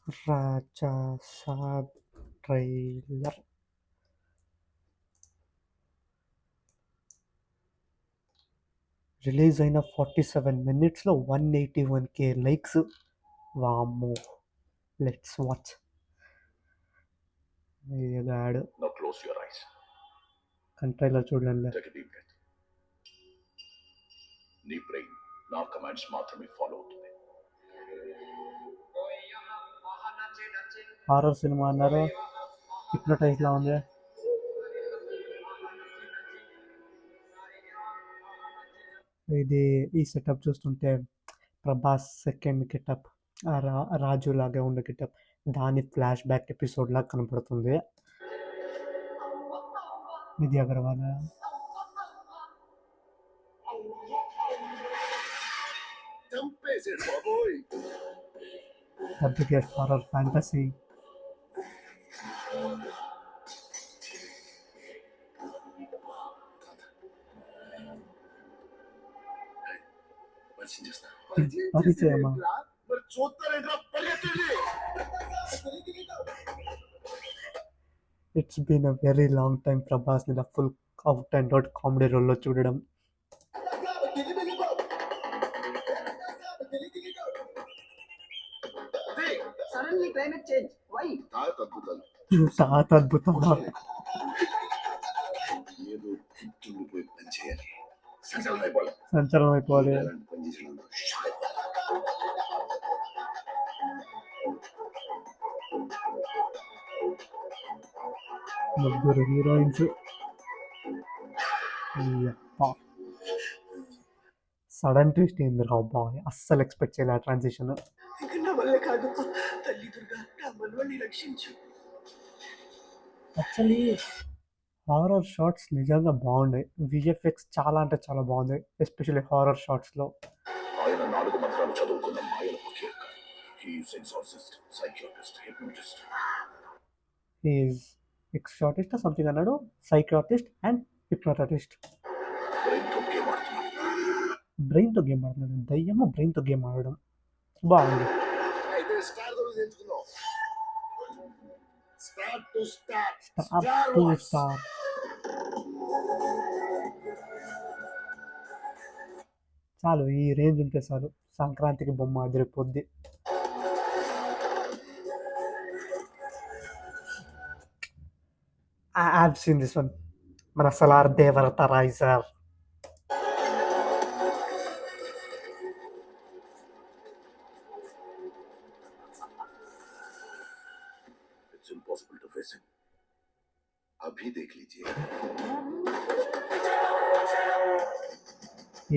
Raja Saab trailer release అయిన 47 minutes లో 181K likes. వామ్మో, let's watch. Add Now close your eyes. కానీ ట్రైలర్ చూడండి. Take a deep breath. నీ బ్రెయిన్ నా కమాండ్స్ మాత్రమే ఫాలో అవుతుంది. హారర్ సినిమా అన్నారు, హిప్నోటైజ్ లా ఉంది. ఇది ఈ సెటప్ చూస్తుంటే ప్రభాస్ సెకండ్ గెటప్, రాజు లాగా ఉన్న గెటప్, దాని ఫ్లాష్ బ్యాక్ ఎపిసోడ్ లాగా కనపడుతుంది. నిధి అగర్వాల్. చంపేసాడు బాబోయ్. The biggest horror fantasy. పరిచయం చేస్తా. పరిచయమా? మరి చూస్తారేంట్రా, పరిగెత్తండి. It's been a very long time Prabhas ని full out and out comedy రోల్లో చూడడం. Suddenly climate change. Why? తాత అద్భుతాలు. తాత అద్భుతమా? ఏదో గుర్తుండిపోయి పని చేయాలి. సంచలనం అయిపోవాలి. సంచలనం అయిపోవాలి. అలాంటి పని చేసినందుకు ముగ్గురు హీరోయిన్స్. సడన్ ట్విస్ట్ ఏంది రా బాయ్, అస్సలు ఎక్స్పెక్ట్ చేయలే ఆ ట్రాన్సిషన్. ఇంక నా వల్ల కాదు. తల్లి దుర్గా, నా మనవల్ని రక్షించు. యాక్చువల్లీ హారర్ షార్ట్స్ నిజంగా బాగున్నాయి. విఎఫ్ఎక్స్ చాలా అంటే చాలా బాగుంది, ఎస్పెషల్లీ హారర్ షార్ట్స్లో. ఆయన 4 మంత్రాలు చదువుకున్న మాయల ముఖ్యం. He is exorcist, psychiatrist, hypnotist. Is exorcist something అన్నాడు, సైకియాట్రిస్ట్ అండ్ హిప్నోటిస్ట్. బ్రెయిన్తో గేమ్ ఆడుతున్నాడు. బ్రెయిన్తో గేమ్ ఆడుతున్నాడు, దయ్యము బ్రెయిన్తో గేమ్ ఆడడం బాగుంది. అయితే స్టార్ గురించి ఎంచుకుందాం. Start to start. Star to star. చాలు, ఈ రేంజ్ ఉంటే చాలు, సంక్రాంతికి బొమ్మ అదిరిపోద్ది. I have seen this one. మన సలార్ దేవరత రైజర్. It's impossible to face him. अभी देख लीजिए.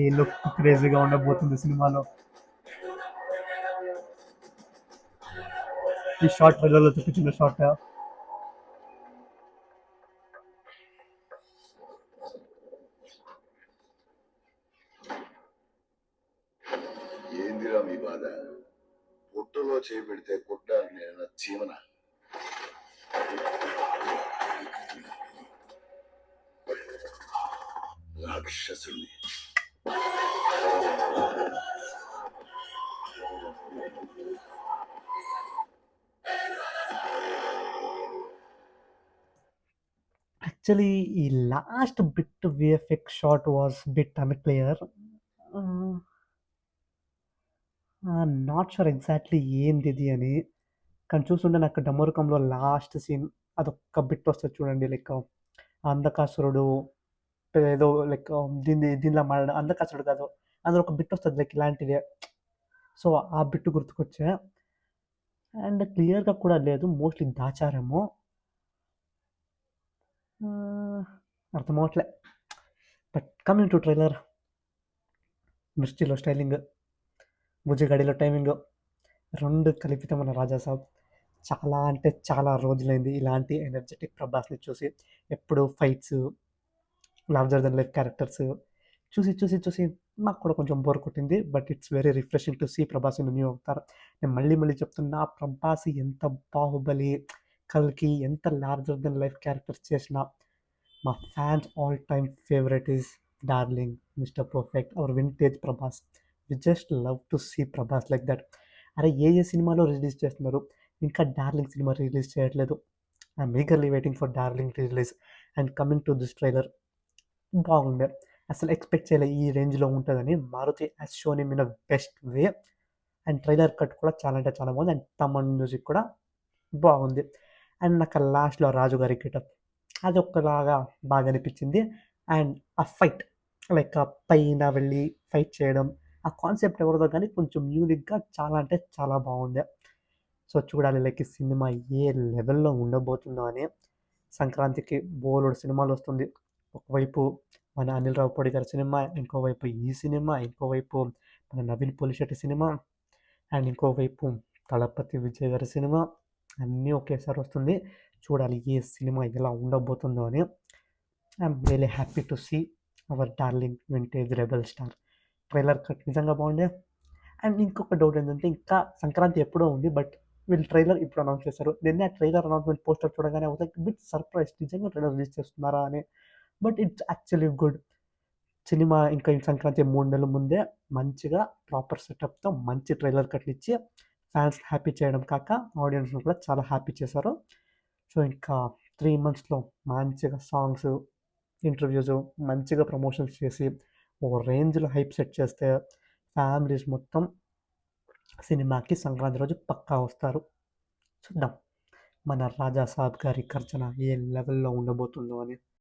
ఈ లుక్ క్రేజీగా ఉండబోతుంది సినిమాలో. ఈ షార్ట్ ట్రైలర్లో చూపించిన షార్ట్ ఏందిరా మీ బాధ? పుట్టలో చేపెడితే కుట్టారు నేను చీమన. రాక్షసుని. యాక్చువల్లీ ఈ last bit VFX shot was bit unclear. Not sure exactly ఏంది ఇది అని. కానీ చూస్తుంటే నాకు డమరుకంలో లాస్ట్ సీన్ అదొక్క బిట్ వస్తుంది చూడండి, లైక్ అంధకాసురుడు ఏదో లైక్ దీనిలో మాట్లాడ, అంధకాసురుడు కాదు, అందులో ఒక బిట్ వస్తుంది లైక్ ఇలాంటిదే. సో ఆ బిట్ గుర్తుకొచ్చా. అండ్ క్లియర్గా కూడా లేదు, మోస్ట్లీ దాచారేమో, అర్థమవట్లే. బట్ కమింగ్ టు ట్రైలర్, మిర్చిలో స్టైలింగ్, బుజ్జిగాడిలో టైమింగ్, రెండు కలిపితే మన రాజాసాబ్. చాలా అంటే చాలా రోజులైంది ఇలాంటి ఎనర్జెటిక్ ప్రభాస్ని చూసి. ఎప్పుడు fights, larger than life characters చూసి చూసి చూసి నాకు కూడా కొంచెం బోర్ కొట్టింది. But it's very refreshing to see Prabhas in new avatar. నేను మళ్ళీ మళ్ళీ చెప్తున్నా, ప్రభాస్ ఎంత బాహుబలి, కల్కి ఎంత లార్జర్ దెన్ లైఫ్ క్యారెక్టర్స్ చేసినా మా fans all time favourite is Darling, mister Perfect, our vintage Prabhas. We just love to see Prabhas like that. అరే ఏ సినిమాలో రిలీజ్ చేస్తున్నారు, ఇంకా 'డార్లింగ్' సినిమా రిలీజ్ చేయట్లేదు. I'm eagerly waiting for 'Darling' release. And coming to this trailer బాగుండే. అసలు expect చేయలే ఈ రేంజ్‌లో ఉంటదని. 'Maruthi has shown him in a best way.' And trailer cut కూడా చాలా అంటే చాలా బాగుంది. అండ్ తమన్ మ్యూజిక్ కూడా బాగుంది. అండ్ నాకు లాస్ట్‌లో రాజుగారి గెటప్ అదొక్కలాగా బాగా అనిపించింది. అండ్ ఆ ఫైట్ లైక్ ఆ పైన వెళ్ళి ఫైట్ చేయడం, ఆ కాన్సెప్ట్ ఎవరిదో కానీ కొంచెం యూనిక్‌గా చాలా అంటే చాలా బాగుంది. సో, చూడాలి లైక్ ఈ సినిమా ఏ లెవెల్‌లో ఉండబోతుందో అని. సంక్రాంతికి బోలెడు సినిమాలొస్తుంది. ఒకవైపు మన అనిల్ రావిపూడి గారి సినిమా, ఇంకోవైపు ఈ సినిమా, ఇంకోవైపు మన నవీన్ పోలిశెట్టి సినిమా, అండ్ ఇంకోవైపు దళపతి విజయ్ గారి సినిమా. అన్నీ ఒకేసారి వస్తుంది. చూడాలి ఏ సినిమా ఎలా ఉండబోతుందో అని. I'm really happy to see our darling vintage rebel star. Trailer cut నిజంగా బాగుండే. అండ్ ఇంకొక డౌట్ ఏంటంటే ఇంకా సంక్రాంతి ఎప్పుడో ఉంది. బట్ వీళ్ళు ట్రైలర్ ఇప్పుడు అనౌన్స్ చేశారు. నిన్నే ఆ ట్రైలర్ అనౌన్స్‌మెంట్ పోస్టర్ చూడగానే I was like bit surprised నిజంగా ట్రైలర్ రిలీజ్ చేస్తున్నారా అని. But it's actually good. Cinema ఇంకా ఈ సంక్రాంతి 3 నెలల ముందే మంచిగా ప్రాపర్ సెటప్‌తో మంచి ట్రైలర్ కట్లిచ్చి ఫ్యాన్స్‌ని హ్యాపీ చేయడం కాక ఆడియన్స్‌ని కూడా చాలా హ్యాపీ చేశారు. సో, ఇంకా 3 మంత్స్‌లో మంచిగా సాంగ్స్, ఇంటర్వ్యూస్, మంచిగా ప్రమోషన్స్ చేసి ఓ రేంజ్‌లో హైప్ సెట్ చేస్తే ఫ్యామిలీస్ మొత్తం సినిమాకి సంక్రాంతి రోజు పక్కా వస్తారు. చూద్దాం మన రాజా సాబ్ గారి 'గర్జన' ఏ లెవెల్‌లో ఉండబోతుందో అని.